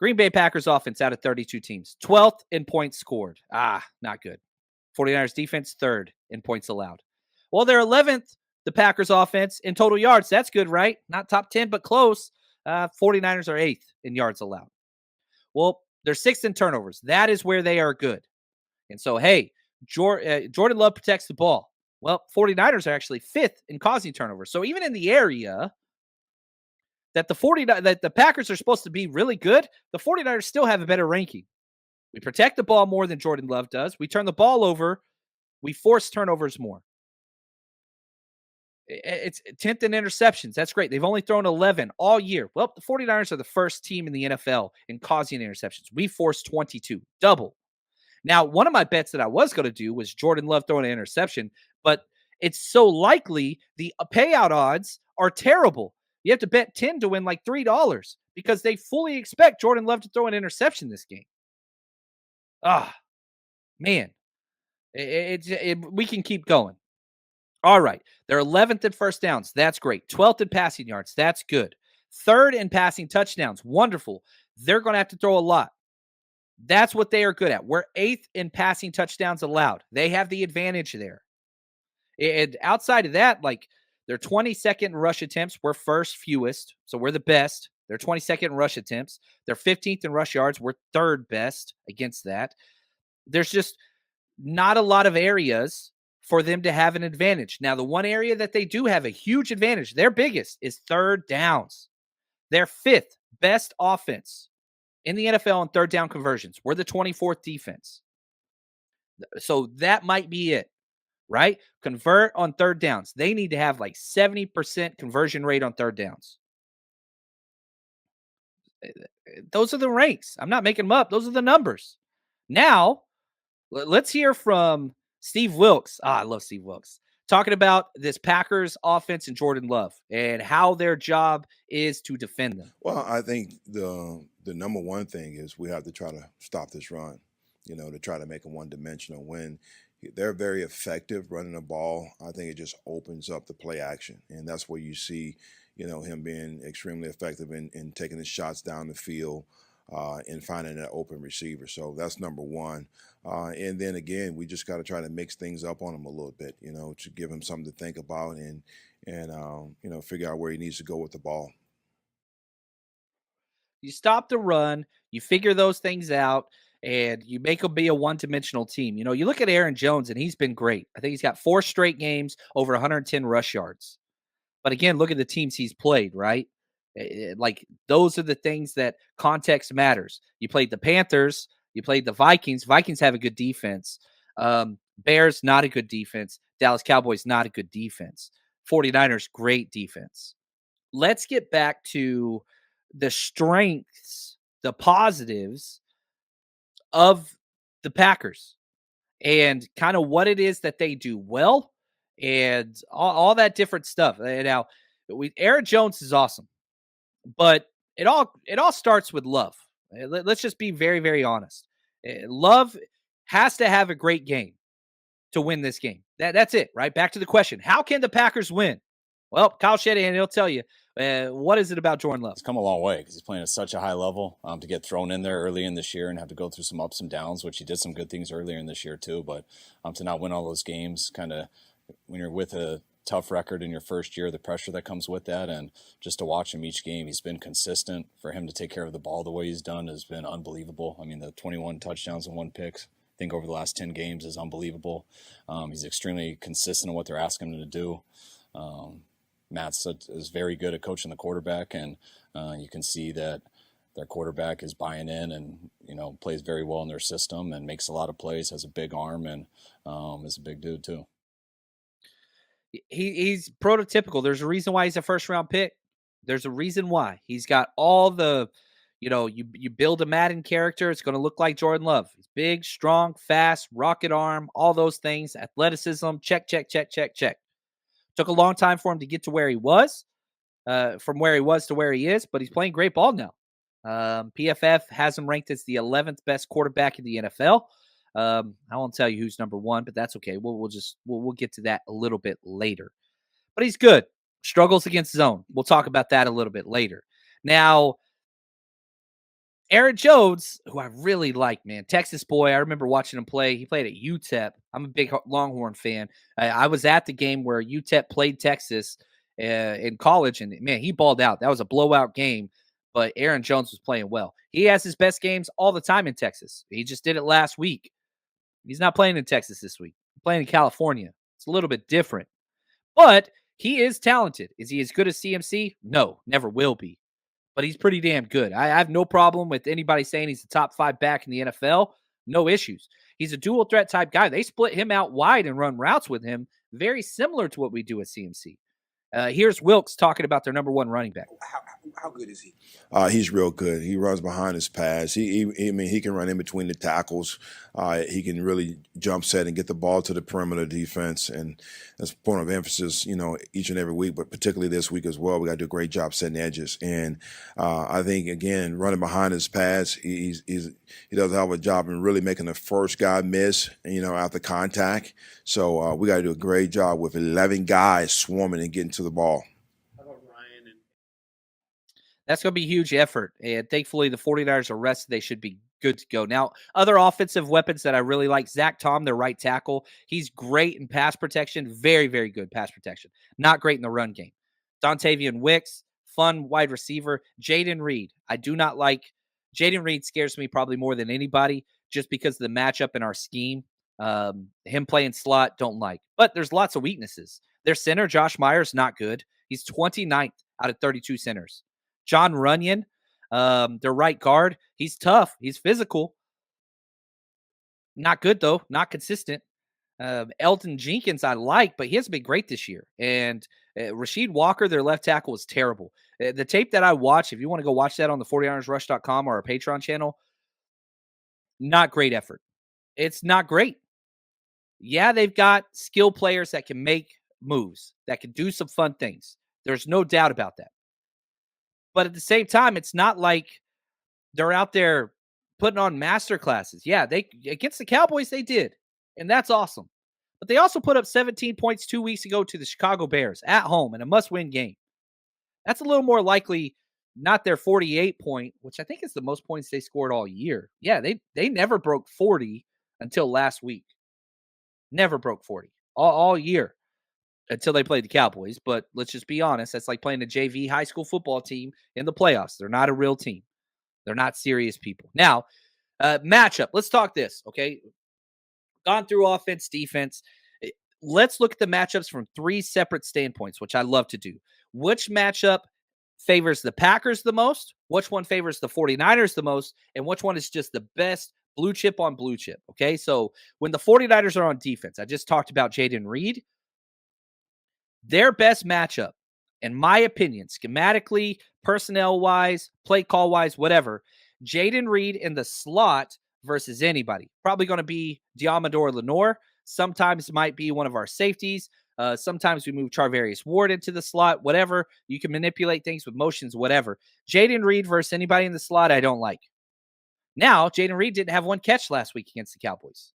Green Bay Packers offense out of 32 teams, 12th in points scored. Not good. 49ers defense, 3rd in points allowed. Well, they're 11th, the Packers offense, in total yards. That's good, right? Not top 10, but close. 49ers are 8th in yards allowed. Well, they're 6th in turnovers. That is where they are good. And so, hey, Jordan Love protects the ball. Well, 49ers are actually 5th in causing turnovers. So even in the area that the Packers are supposed to be really good, the 49ers still have a better ranking. We protect the ball more than Jordan Love does. We turn the ball over. We force turnovers more. It's 10th in interceptions. That's great. They've only thrown 11 all year. Well, the 49ers are the first team in the NFL in causing interceptions. We forced 22, double. Now, one of my bets that I was going to do was Jordan Love throwing an interception, but it's so likely the payout odds are terrible. You have to bet 10 to win like $3 because they fully expect Jordan Love to throw an interception this game. Man, we can keep going. All right. They're 11th in first downs. That's great. 12th in passing yards. That's good. 3rd in passing touchdowns. Wonderful. They're going to have to throw a lot. That's what they are good at. We're 8th in passing touchdowns allowed. They have the advantage there. And outside of that, like their 22nd in rush attempts, we're first fewest. So we're the best. They're 22nd in rush attempts. They're 15th in rush yards. We're 3rd best against that. There's just not a lot of areas for them to have an advantage. Now, the one area that they do have a huge advantage, their biggest, is 3rd downs. They're 5th best offense in the NFL on 3rd down conversions. We're the 24th defense. So that might be it, right? Convert on 3rd downs. They need to have like 70% conversion rate on 3rd downs. Those are the ranks. I'm not making them up. Those are the numbers. Now, let's hear from Steve Wilks. I love Steve Wilks. Talking about this Packers offense and Jordan Love and how their job is to defend them. Well, I think the number one thing is we have to try to stop this run, to try to make it one-dimensional. When they're very effective running the ball, I think it just opens up the play action. And that's where you see, him being extremely effective in taking his shots down the field, and finding an open receiver. So that's number one. And then again, we just got to try to mix things up on him a little bit, to give him something to think about and figure out where he needs to go with the ball. You stop the run, you figure those things out, and you make them be a one-dimensional team. You look at Aaron Jones, and he's been great. I think he's got 4 straight games over 110 rush yards. But again, look at the teams he's played, right? Like, those are the things that context matters. You played the Panthers. You played the Vikings. Vikings have a good defense. Bears, not a good defense. Dallas Cowboys, not a good defense. 49ers, great defense. Let's get back to the strengths, the positives of the Packers and kind of what it is that they do well and all that different stuff. Now, Aaron Jones is awesome. But it all starts with Love. Let's just be very, very honest. Love has to have a great game to win this game. That's it, right? Back to the question. How can the Packers win? Well, Kyle Shanahan, he'll tell you. What is it about Jordan Love? He's come a long way because he's playing at such a high level. To get thrown in there early in this year and have to go through some ups and downs, which he did some good things earlier in this year too. But to not win all those games, kind of when you're with a tough record in your first year, the pressure that comes with that, and just to watch him each game, he's been consistent. For him to take care of the ball the way he's done has been unbelievable. I mean, the 21 touchdowns and 1 pick, I think over the last 10 games is unbelievable. He's extremely consistent in what they're asking him to do. Matt is very good at coaching the quarterback, and you can see that their quarterback is buying in and, plays very well in their system and makes a lot of plays, has a big arm, and is a big dude too. He's prototypical. There's a reason why he's a first-round pick. There's a reason why. He's got all the, you build a Madden character, it's going to look like Jordan Love. He's big, strong, fast, rocket arm, all those things, athleticism, check, check, check, check, check. Took a long time for him to get to where he was, from where he was to where he is, but he's playing great ball now. PFF has him ranked as the 11th best quarterback in the NFL. I won't tell you who's number 1, but that's okay. We'll get to that a little bit later. But he's good. Struggles against zone. We'll talk about that a little bit later. Now, Aaron Jones, who I really like, man, Texas boy. I remember watching him play. He played at UTEP. I'm a big Longhorn fan. I was at the game where UTEP played Texas in college, and man, he balled out. That was a blowout game, but Aaron Jones was playing well. He has his best games all the time in Texas. He just did it last week. He's not playing in Texas this week. He's playing in California. It's a little bit different, but he is talented. Is he as good as CMC? No, never will be, but he's pretty damn good. I have no problem with anybody saying he's the top 5 back in the NFL. No issues. He's a dual threat type guy. They split him out wide and run routes with him, very similar to what we do at CMC. Here's Wilkes talking about their number 1 running back. How good is he? He's real good. He runs behind his pass. I mean, he can run in between the tackles. He can really jump set and get the ball to the perimeter defense, and that's a point of emphasis, each and every week, but particularly this week as well. We got to do a great job setting edges, and I think again, running behind his pass, he does a hell of a job in really making the first guy miss, after contact. So we got to do a great job with 11 guys swarming and getting to the ball. That's going to be a huge effort. And thankfully, the 49ers are rested. They should be good to go. Now, other offensive weapons that I really like, Zach Tom, their right tackle. He's great in pass protection. Very, very good pass protection. Not great in the run game. Dontavian Wicks, fun wide receiver. Jaden Reed. I do not like. Jaden Reed scares me probably more than anybody just because of the matchup in our scheme. Him playing slot, don't like. But there's lots of weaknesses. Their center, Josh Myers, not good. He's 29th out of 32 centers. John Runyon, their right guard, he's tough. He's physical. Not good, though. Not consistent. Elton Jenkins, I like, but he hasn't been great this year. And Rasheed Walker, their left tackle, is terrible. The tape that I watch, if you want to go watch that on the 49ersrush.com or our Patreon channel, not great effort. It's not great. Yeah, they've got skill players that can make moves, that can do some fun things. There's no doubt about that. But at the same time, it's not like they're out there putting on master classes. Yeah, they against the Cowboys, they did. And that's awesome. But they also put up 17 points 2 weeks ago to the Chicago Bears at home in a must-win game. That's a little more likely not their 48 point, which I think is the most points they scored all year. Yeah, they never broke 40 until last week. Never broke 40 all year until they played the Cowboys. But let's just be honest. That's like playing a JV high school football team in the playoffs. They're not a real team. They're not serious people. Now, matchup. Let's talk this, okay? Gone through offense, defense. Let's look at the matchups from 3 separate standpoints, which I love to do. Which matchup favors the Packers the most? Which one favors the 49ers the most? And which one is just the best blue chip on blue chip? Okay, so when the 49ers are on defense, I just talked about Jaden Reed. Their best matchup, in my opinion, schematically, personnel-wise, play call-wise, whatever, Jaden Reed in the slot versus anybody. Probably going to be Diamador Lenore. Sometimes it might be one of our safeties. Sometimes we move Charvarius Ward into the slot, whatever. You can manipulate things with motions, whatever. Jaden Reed versus anybody in the slot I don't like. Now, Jaden Reed didn't have one catch last week against the Cowboys.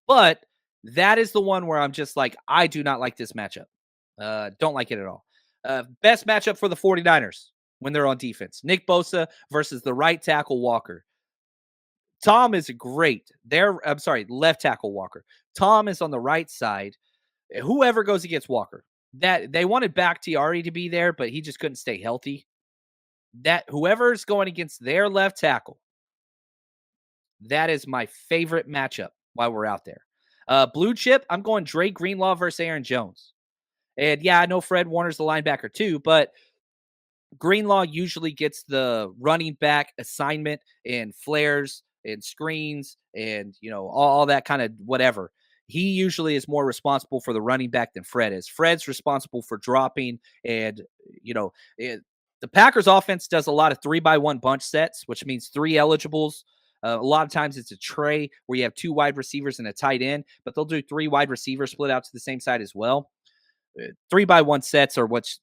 But that is the one where I'm just like, I do not like this matchup. Don't like it at all. Best matchup for the 49ers when they're on defense. Nick Bosa versus the right tackle Walker. Tom is great. Left tackle Walker. Tom is on the right side. Whoever goes against Walker. That they wanted Bakhtiari to be there, but he just couldn't stay healthy. That whoever's going against their left tackle, that is my favorite matchup while we're out there. Blue chip, I'm going Dre Greenlaw versus Aaron Jones. And yeah, I know Fred Warner's the linebacker too, but Greenlaw usually gets the running back assignment and flares and screens and, all that kind of whatever. He usually is more responsible for the running back than Fred is. Fred's responsible for dropping and, the Packers offense does a lot of 3-by-1 bunch sets, which means 3 eligibles. A lot of times it's a tray where you have 2 wide receivers and a tight end, but they'll do 3 wide receivers split out to the same side as well. 3-by-1 sets are what's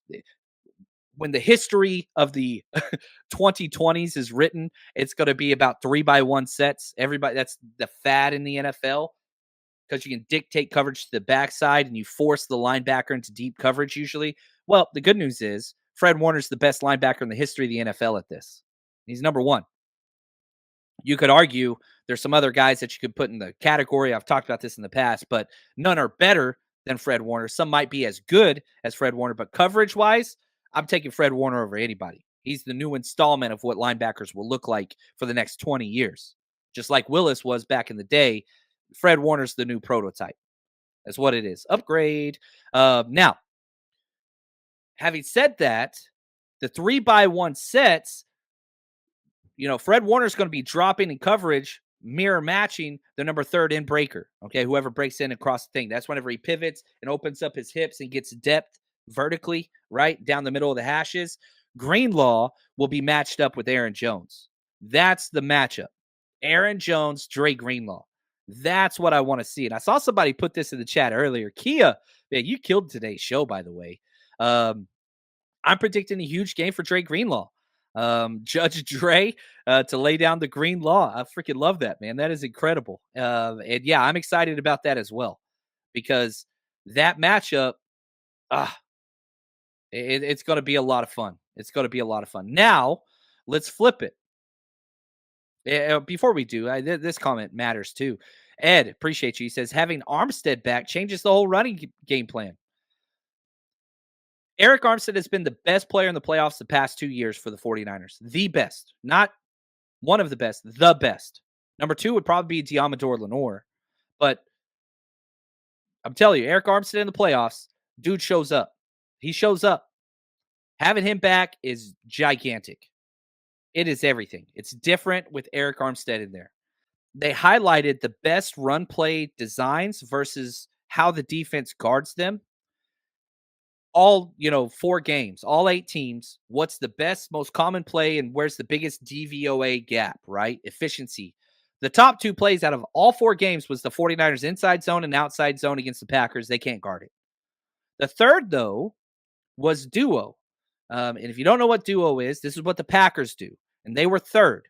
when the history of the 2020s is written, it's going to be about 3-by-1 sets. Everybody, that's the fad in the NFL because you can dictate coverage to the backside and you force the linebacker into deep coverage usually. Well, the good news is Fred Warner's the best linebacker in the history of the NFL at this. He's number 1. You could argue there's some other guys that you could put in the category. I've talked about this in the past, but none are better than Fred Warner. Some might be as good as Fred Warner, but coverage-wise, I'm taking Fred Warner over anybody. He's the new installment of what linebackers will look like for the next 20 years. Just like Willis was back in the day, Fred Warner's the new prototype. That's what it is. Upgrade. Now, having said that, the 3-by-1 sets, Fred Warner's going to be dropping in coverage, mirror matching the number 3rd in breaker. Okay, whoever breaks in across the thing. That's whenever he pivots and opens up his hips and gets depth vertically, right down the middle of the hashes. Greenlaw will be matched up with Aaron Jones. That's the matchup. Aaron Jones, Dre Greenlaw. That's what I want to see. And I saw somebody put this in the chat earlier. Kia, man, you killed today's show, by the way. I'm predicting a huge game for Dre Greenlaw. Judge Dre to lay down the green law. I freaking love that, man. That is incredible. And yeah, I'm excited about that as well, because that matchup, it's going to be a lot of fun. It's going to be a lot of fun. Now, let's flip it. Before we do, this comment matters too. Ed, appreciate you. He says, having Armstead back changes the whole running game plan. Eric Armstead has been the best player in the playoffs the past 2 years for the 49ers. The best. Not one of the best, the best. Number 2 would probably be Diamador Lenore. But I'm telling you, Eric Armstead in the playoffs, dude shows up. He shows up. Having him back is gigantic. It is everything. It's different with Eric Armstead in there. They highlighted the best run play designs versus how the defense guards them. All, 4 games, all 8 teams, what's the best, most common play, and where's the biggest DVOA gap, right? Efficiency. The top 2 plays out of all 4 games was the 49ers inside zone and outside zone against the Packers. They can't guard it. The third, though, was duo. And if you don't know what duo is, this is what the Packers do. And they were third.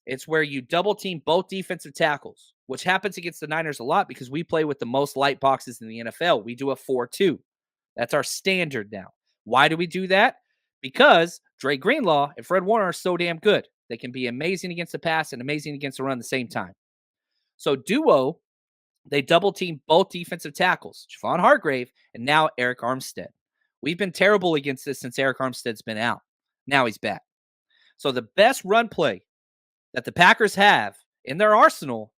It's where you double team both defensive tackles, which happens against the Niners a lot because we play with the most light boxes in the NFL. We do a 4-2. That's our standard now. Why do we do that? Because Dre Greenlaw and Fred Warner are so damn good. They can be amazing against the pass and amazing against the run at the same time. So duo, they double team both defensive tackles, Javon Hargrave and now Eric Armstead. We've been terrible against this since Eric Armstead's been out. Now he's back. So the best run play that the Packers have in their arsenal,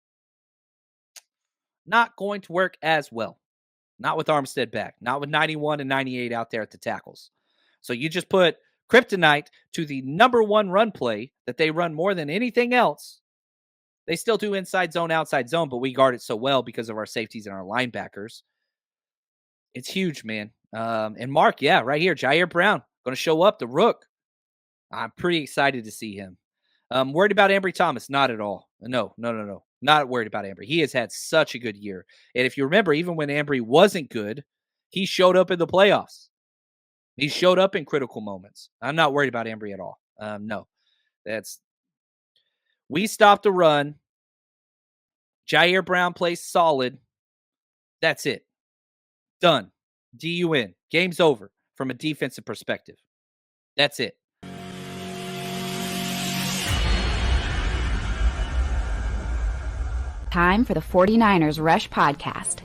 not going to work as well. Not with Armstead back. Not with 91 and 98 out there at the tackles. So you just put kryptonite to the number 1 run play that they run more than anything else. They still do inside zone, outside zone, but we guard it so well because of our safeties and our linebackers. It's huge, man. And Mark, yeah, right here, Jair Brown, going to show up, the rook. I'm pretty excited to see him. Worried about Ambry Thomas? Not at all. No. Not worried about Ambry. He has had such a good year. And if you remember, even when Ambry wasn't good, he showed up in the playoffs. He showed up in critical moments. I'm not worried about Ambry at all. No. We stopped the run. Jair Brown plays solid. That's it. Done. DUN. Game's over from a defensive perspective. That's it. Time for the 49ers Rush Podcast.